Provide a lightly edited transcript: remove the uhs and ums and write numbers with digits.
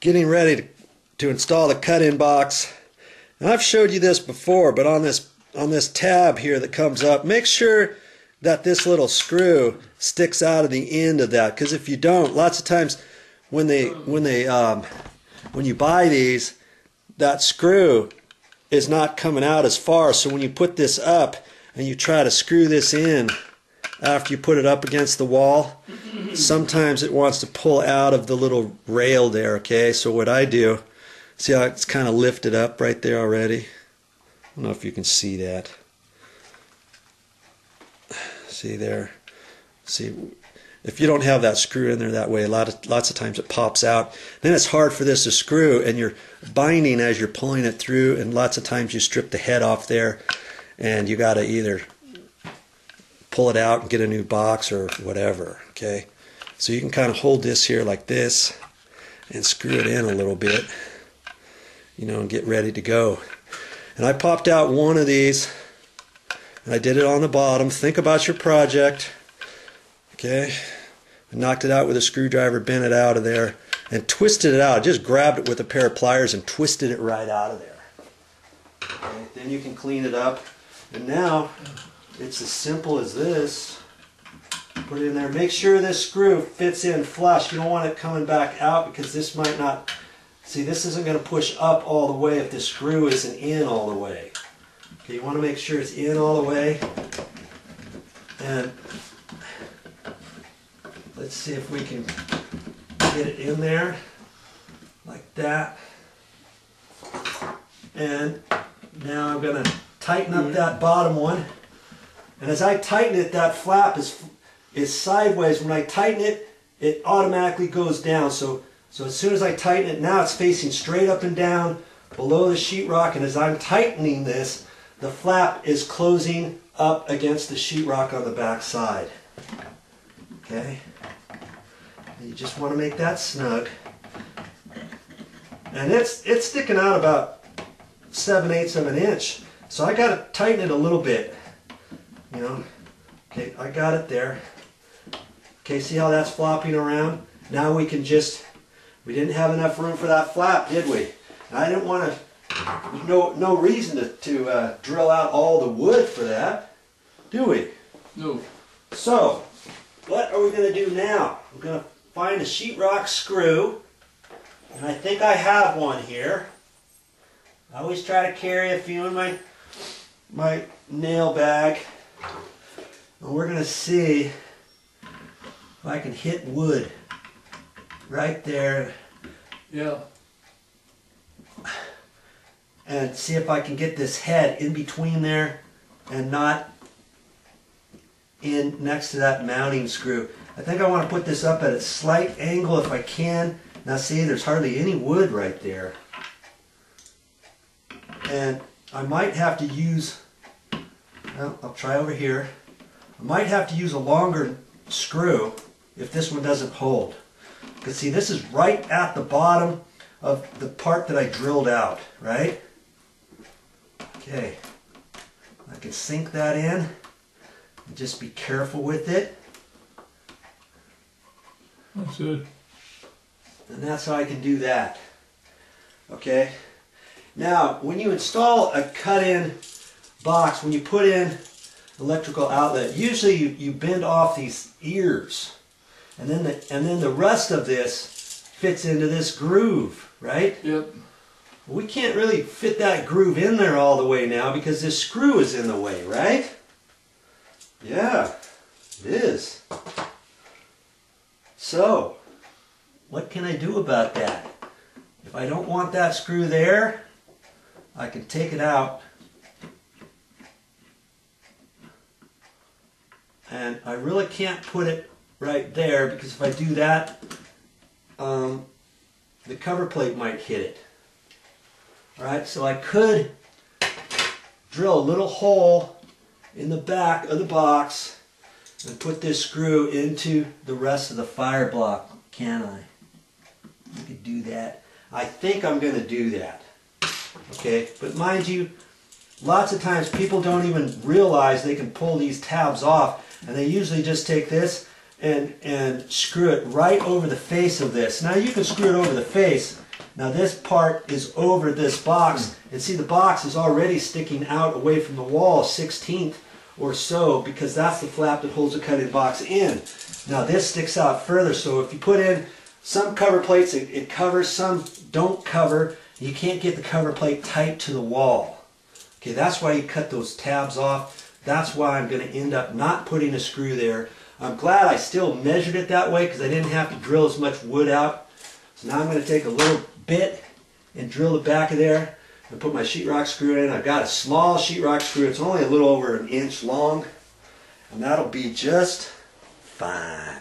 getting ready to install the cut-in box. And I've showed you this before, but on this tab here that comes up, make sure that this little screw sticks out of the end of that, because if you don't, lots of times when you buy these, that screw is not coming out as far. So when you put this up and you try to screw this in after you put it up against the wall, sometimes it wants to pull out of the little rail there. Okay, so what I do, see how it's kind of lifted up right there already? I don't know if you can see that. See there? See, if you don't have that screw in there that way, lots of times it pops out. Then it's hard for this to screw, and you're binding as you're pulling it through, and lots of times you strip the head off there, and you got to either pull it out and get a new box or whatever. Okay, so you can kind of hold this here like this and screw it in a little bit, you know, and get ready to go. And I popped out one of these, and I did it on the bottom. Think about your project. Okay, I knocked it out with a screwdriver, bent it out of there, and twisted it out. Just grabbed it with a pair of pliers and twisted it right out of there. Okay, then you can clean it up. And now it's as simple as this. Put it in there. Make sure this screw fits in flush. You don't want it coming back out, because this might not. See, this isn't going to push up all the way if the screw isn't in all the way. Okay, you want to make sure it's in all the way. And let's see if we can get it in there like that. And now I'm going to tighten up that bottom one. And as I tighten it, that flap is sideways. When I tighten it, it automatically goes down. So as soon as I tighten it, now it's facing straight up and down below the sheetrock. And as I'm tightening this, the flap is closing up against the sheetrock on the back side. Okay? You just want to make that snug. And it's sticking out about 7/8 of an inch. So I got to tighten it a little bit. You know? Okay, I got it there. Okay, see how that's flopping around? Now we can just, we didn't have enough room for that flap, did we? And I didn't want to, no reason to drill out all the wood for that, do we? No. So, what are we going to do now? We're going to find a sheetrock screw, and I think I have one here. I always try to carry a few in my nail bag, and we're going to see if I can hit wood right there. Yeah. And see if I can get this head in between there and not in next to that mounting screw. I think I want to put this up at a slight angle if I can. Now see, there's hardly any wood right there. And I might have to use, well, I'll try over here. I might have to use a longer screw if this one doesn't hold. Because see, this is right at the bottom of the part that I drilled out, right? Okay, I can sink that in and just be careful with it. That's good. And that's how I can do that. Okay, now when you install a cut-in box, when you put in electrical outlet, usually you bend off these ears, and then the rest of this fits into this groove, right? Yep. We can't really fit that groove in there all the way now because this screw is in the way, right? Yeah, it is. So, what can I do about that? If I don't want that screw there, I can take it out. And I really can't put it right there, because if I do that, the cover plate might hit it. Alright, so I could drill a little hole in the back of the box and put this screw into the rest of the fire block, can I? You could do that. I think I'm going to do that. Okay, but mind you, lots of times people don't even realize they can pull these tabs off, and they usually just take this and screw it right over the face of this. Now you can screw it over the face Now this part is over this box, and see the box is already sticking out away from the wall 1/16 or so, because that's the flap that holds the cutting box in. Now this sticks out further, so if you put in some cover plates, it covers, some don't cover. You can't get the cover plate tight to the wall. Okay, that's why you cut those tabs off. That's why I'm going to end up not putting a screw there. I'm glad I still measured it that way because I didn't have to drill as much wood out. So now I'm going to take a little bit and drill the back of there and put my sheetrock screw in. I've got a small sheetrock screw. It's only a little over 1 inch long, and that'll be just fine.